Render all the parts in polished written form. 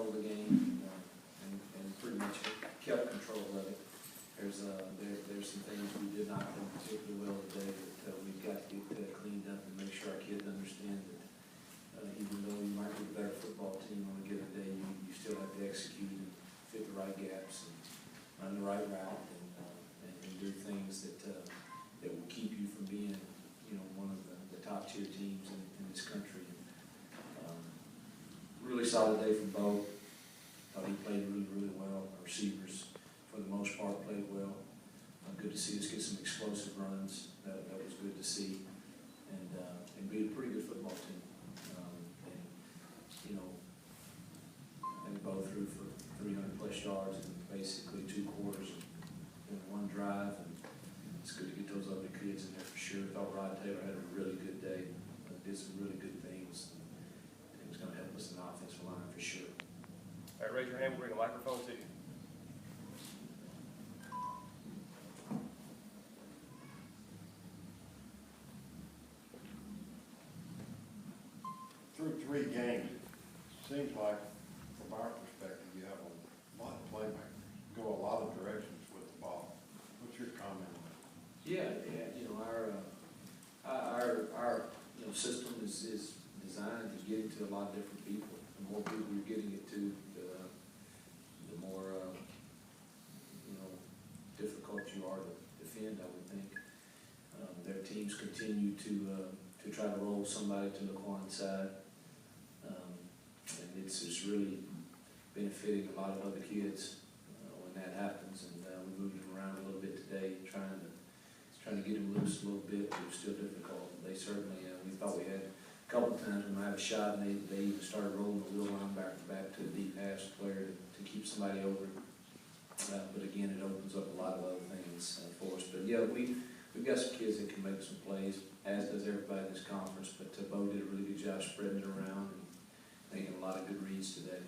control the game and pretty much kept control of it. There's some things we did not do particularly well today that we've got to get cleaned up and make sure our kids understand that even though you might be a better football team on a given day, you still have to execute and fit the right gaps and run the right route and do things that will keep you from being, one of the top tier teams in this country. Really solid day from Bo. Thought he played really well. Our receivers, for the most part, played well. Good to see us get some explosive runs. That was good to see, and beat a pretty good football team. I think Bo threw for 300 plus yards in basically 2 quarters in one drive, and it's good to get those other kids in there for sure. I thought Rod Taylor had a really good day. Did some really good things. It was going to help us in the offensive line for sure. All right, raise your hand. We'll bring a microphone to you. Through 3 games, it seems like, from our perspective, you have a lot of playmakers, go a lot of directions with the ball. What's your comment on that? Yeah. Our system is designed to get it to a lot of different people. The more people you're getting it to, the more difficult you are to defend, I would think. Their teams continue to try to roll somebody to the Laquan side, and it's just really benefiting a lot of other kids when that happens. And we moved them around a little bit today, trying to get them loose a little bit, but it was still difficult. They certainly, we thought we had a couple of times we might have a shot, and they even started rolling the wheel linebacker back to a deep pass player to keep somebody over. But again, it opens up a lot of other things for us. But yeah, we've got some kids that can make some plays, as does everybody in this conference. But Bo did a really good job spreading it around and making a lot of good reads today.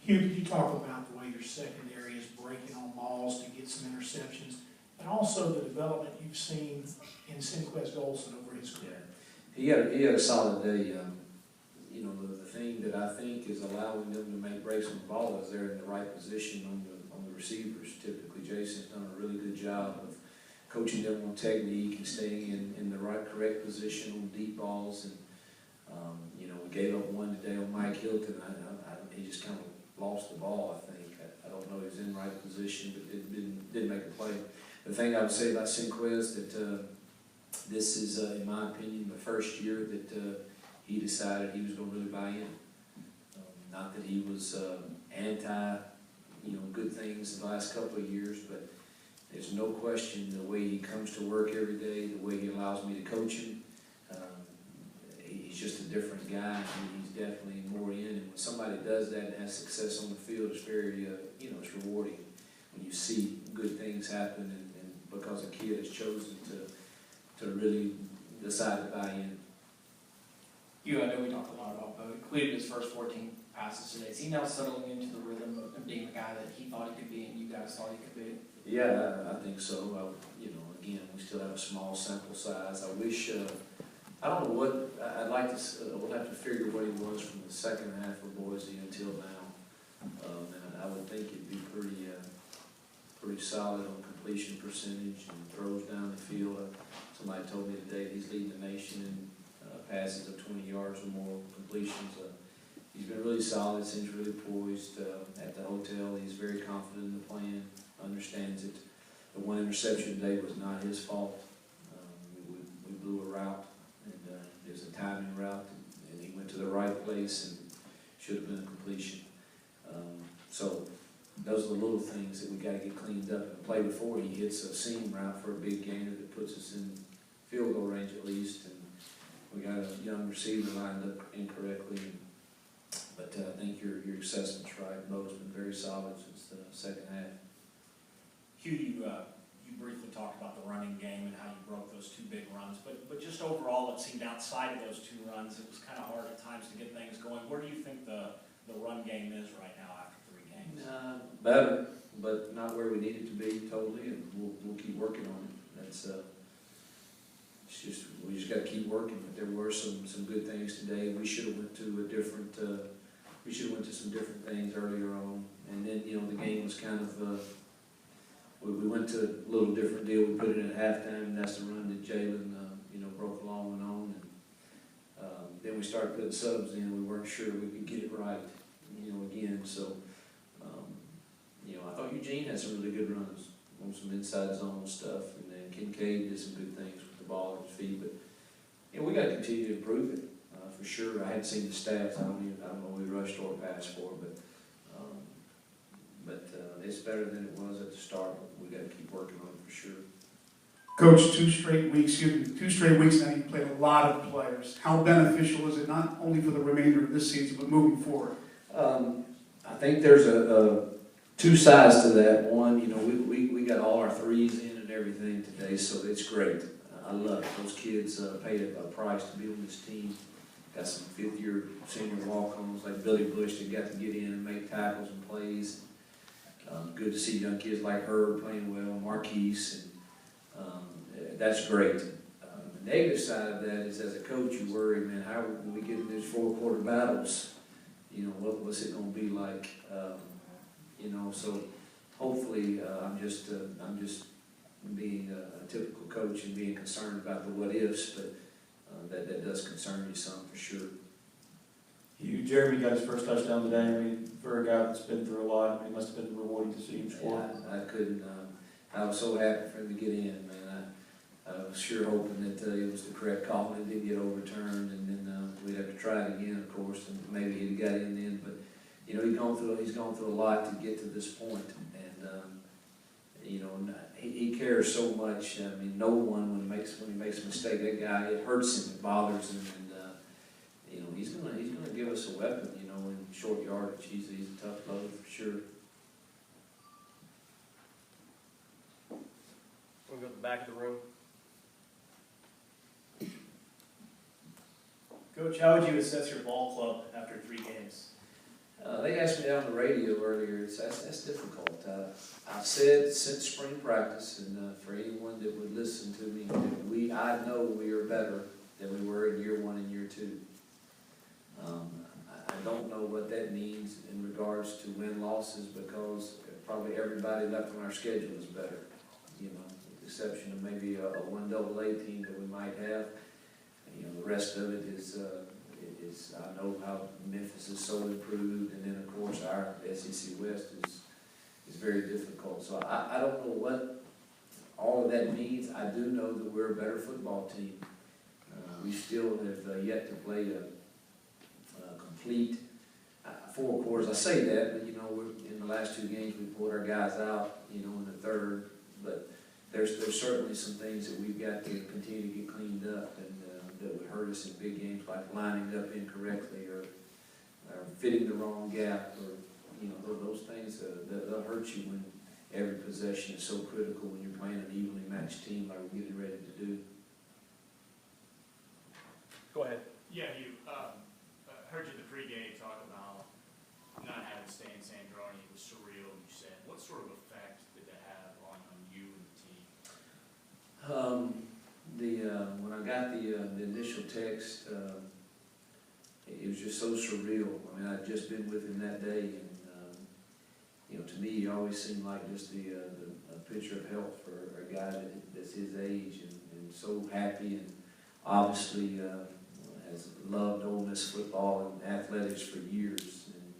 Hugh, could you talk about the way your secondary is breaking on balls to get some interceptions, and also the development you've seen in Sinquest Olson over his career? Yeah, he had a solid day. The thing that I think is allowing them to make breaks on the ball is they're in the right position on the receivers. Typically, Jason's done a really good job of coaching them on technique and staying in the correct position on deep balls. And we gave up one today on Mike Hilton. He just kind of lost the ball, I think. I don't know if he was in the right position, but didn't make a play. The thing I would say about Sinquest that this is, in my opinion, the first year that he decided he was going to really buy in. Not that he was anti, good things the last couple of years, but there's no question the way he comes to work every day, the way he allows me to coach him. He's just a different guy, and he's definitely more in. And when somebody does that and has success on the field, it's very, it's rewarding when you see good things happen, and because a kid has chosen to really decide to buy in. I know we talked a lot about Bo. He completed his first 14 passes today. Is he now settling into the rhythm of being the guy that he thought he could be and you guys thought he could be? Yeah, I think so. Again, we still have a small sample size. I wish, I don't know what, I'd like to, we'll have to figure what he was from the second half of Boise until now. And I would think it'd be pretty solid on completion percentage and throws down the field. Somebody told me today that he's leading the nation in passes of 20 yards or more, completions. He's been really solid, seems really poised at the hotel. He's very confident in the plan, understands it. The one interception today was not his fault. We blew a route, and it was a timing route, and he went to the right place and should have been a completion. So those are the little things that we got to get cleaned up and play before he hits a seam route for a big gainer that puts us in field goal range at least. And we got a young receiver lined up incorrectly. But I think your assessment's right. Bo's been very solid since the second half. Hugh, you briefly talked about the running game and how you broke those 2 big runs, but just overall, it seemed outside of those 2 runs, it was kind of hard at times to get things going. Where do you think the run game is right now after 3 games? Better, but not where we need it to be totally, and we'll keep working on it. That's we just got to keep working. But there were some good things today. We should have went to a different we should've went to some different things earlier on. And then, you know, the game was kind of, we went to a little different deal. We put it in at halftime, and that's the run that Jalen, you know, broke along and on. And then we started putting subs in. We weren't sure we could get it right, you know, again. So, you know, I thought Eugene had some really good runs on some inside zone stuff. And then Kincaid did some good things with the ball at his feet. But, you know, we got to continue to improve it, for sure. I hadn't seen the stats. I don't know what we rushed or passed for, but it's better than it was at the start. We got to keep working on it for sure. Coach, 2 straight weeks now you played a lot of players. How beneficial is it, not only for the remainder of this season, but moving forward? I think there's two sides to that. One, you know, we got all our threes in and everything today, so it's great. I love it. Those kids paid a price to be on this team. Got some fifth-year senior walk-ons like Billy Bush that got to get in and make tackles and plays. Good to see young kids like Herb playing well, Marquise, and that's great. The negative side of that is, as a coach, you worry, man, how when we get in these 4-quarter battles, you know, what's it going to be like? You know, so hopefully, I'm just being a typical coach and being concerned about the what ifs, but that does concern you some for sure. Jeremy got his first touchdown today. I mean, for a guy that's been through a lot, it must have been rewarding to see him score. Yeah, I couldn't. I was so happy for him to get in, man. I was sure hoping that it was the correct call and it did get overturned, and then we'd have to try it again, of course, and maybe he'd got in then. But you know, he's gone through a lot to get to this point, and you know, he cares so much. I mean, no one when he makes a mistake, that guy, it hurts him, it bothers him, and you know, he's gonna give us a weapon. You know, in short yardage, he's a tough load for sure. We'll go to the back of the room. Coach, how would you assess your ball club after 3 games? They asked me on the radio earlier. That's difficult. I've said since spring practice, and for anyone that would listen to me, that I know we are better than we were in year 1 and year 2. I don't know what that means in regards to win-losses, because probably everybody left on our schedule is better, you know, with the exception of maybe a 1AA team that we might have. You know, the rest of it is I know how Memphis is so improved, and then of course our SEC West is very difficult. So I don't know what all of that means. I do know that we're a better football team. We still have yet to play a complete 4 quarters. I say that, but you know, in the last 2 games we pulled our guys out, you know, in the third. But there's certainly some things that we've got to continue to get cleaned up, and that would hurt us in big games, like lining up incorrectly or fitting the wrong gap, or you know, those things they'll hurt you when every possession is so critical when you're playing an evenly matched team like we're getting ready to do. Go ahead. Yeah, you heard you the pregame talk about not having to stay in San Antonio. It was surreal, you said. What sort of effect did that have on you and the team? When I got the initial text, it was just so surreal. I mean, I'd just been with him that day, and you know, to me, he always seemed like just a picture of health for a guy that's his age, and so happy, and obviously has loved Ole Miss football and athletics for years. And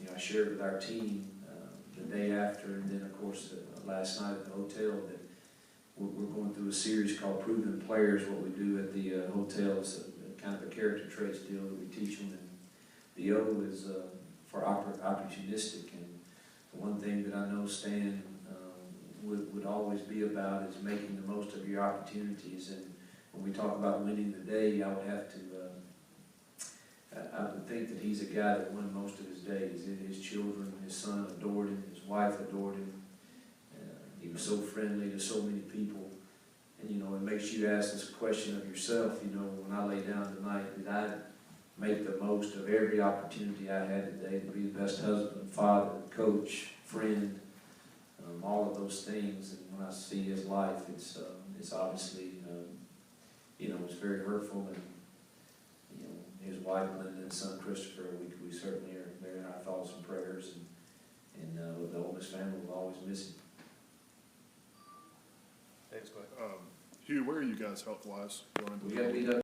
you know, I shared with our team the day after, and then of course last night at the hotel, that we're going through a series called Proven Players. What we do at the hotel is a kind of a character traits deal that we teach them, and the O is for opportunistic. And the one thing that I know Stan would always be about is making the most of your opportunities. And when we talk about winning the day, I would have to, I would think that he's a guy that won most of his days. His children, his son adored him, his wife adored him. He was so friendly to so many people. And you know, it makes you ask this question of yourself, you know, when I lay down tonight, did I make the most of every opportunity I had today to be the best husband, father, coach, friend, all of those things? And when I see his life, it's obviously, you know, it's very hurtful, and you know, his wife Linda and son Christopher, we certainly are, they're in our thoughts and prayers, and the Ole Miss family will always miss him. Davis, go ahead. Hugh, where are you guys health-wise going into We the got beat up